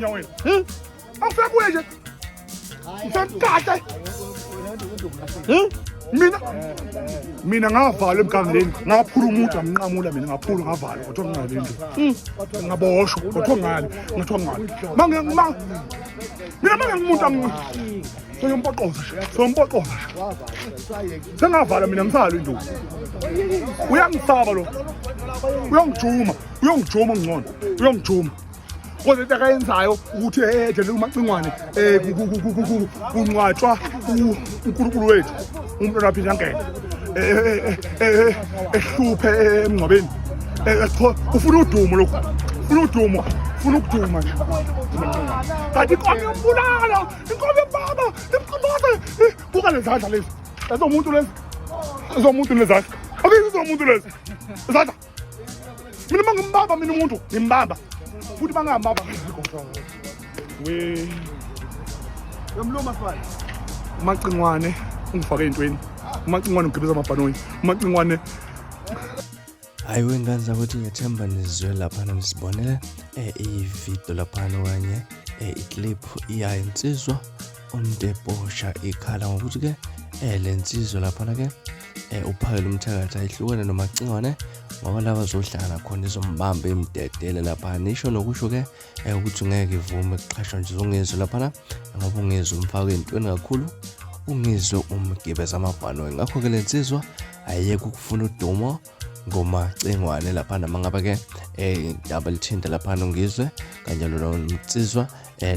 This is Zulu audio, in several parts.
ngonya wena awufika kuye nje usemkade mina ngavala emgangeleni ngaphula umuntu amnqamula mina ngaphula ngavala kodwa ngale nje ngaboshwa kodwa ngale ngathiwa ngale mina ngumuntu soyompoqoza sengavala mina ngisalo induku uyangisaba lo uyongijuma ngcono uyongijuma kodwa into akayenzayo ukuthi nje umacingwane kunqwatshwa uNkulunkulu wethu umuntu lapha ingangena ehluphe emngcwabeni ufuna udumo lokho ufuna ukuduma nje kanti inkomo yombulala inkomo yebaba imqomoze buka lezandla lezi ezomuntu lezi lezandla akuyizomuntu lezi izandla mina mangimbamba mina umuntu ngimbamba futhi bangambamba we yomluma sifana umacingwane ungifake entweni umacingwane ugibeza amabhanoyi umacingwane hayi wengane zakuthi ngiyethemba nizwe lapha nisibonele i-video lapha kanye i-clip iya insizwa uMtebhosha ikhala ngokuthi ke lensizwa lapha ke uphakele umthakathi ayihlukene nomacingwane ngoba labazohlangana khona izombamba imdedele lapha nisho nokusho ke ukuthi ngeke ivume kuqhashwa nje uNgizwe lapha ngoba uNgizwe umfake entweni kakhulu uNgizwe umgibeza amabhano ngakho ke lensizwa ayeke ukufuna udumo ngomacingwane lapha mangaba ke double thinta lapha noNgizwe kanjalo nomtsizwa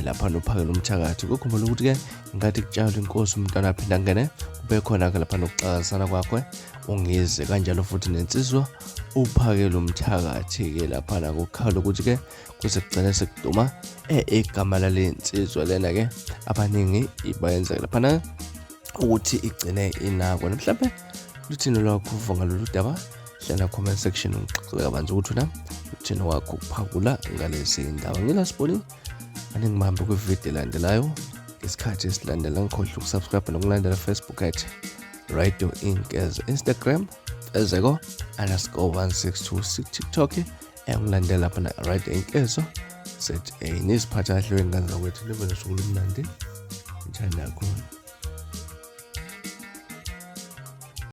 lapha nophakele umthakathi ukukhumbula ukuthi ke ngathi kutshala inkosi umntwana aphinda ngene kube khona ke lapha nokuxakazana kwakhe uNgizwe kanjalo futhi nensizwa uphakele umthakathi ke lapha ukukhala ukuthi ke kuze kugcine sekuduma igama lensizwa lena ke abaningi ibayenza lapha ukuthi igcine inakho mhlawumbe luthini lwakho uva ngalolu daba hlala comment section ngixoxe kabanzi ukuthi na uthini wakho ukuphakula ngalezi ndaba ngilasiboni aningibambe kwivideo landelayo isikhathi esilandela ngikhohle ukusubscribe nokulandela Facebook at Radio Inkeza Instagram @162 TikTok engilandela lapha na Radio Inkeza set nisiphatha kahle wengane zakwethu nibe nosuku lomnandi ngithanda kakhulu.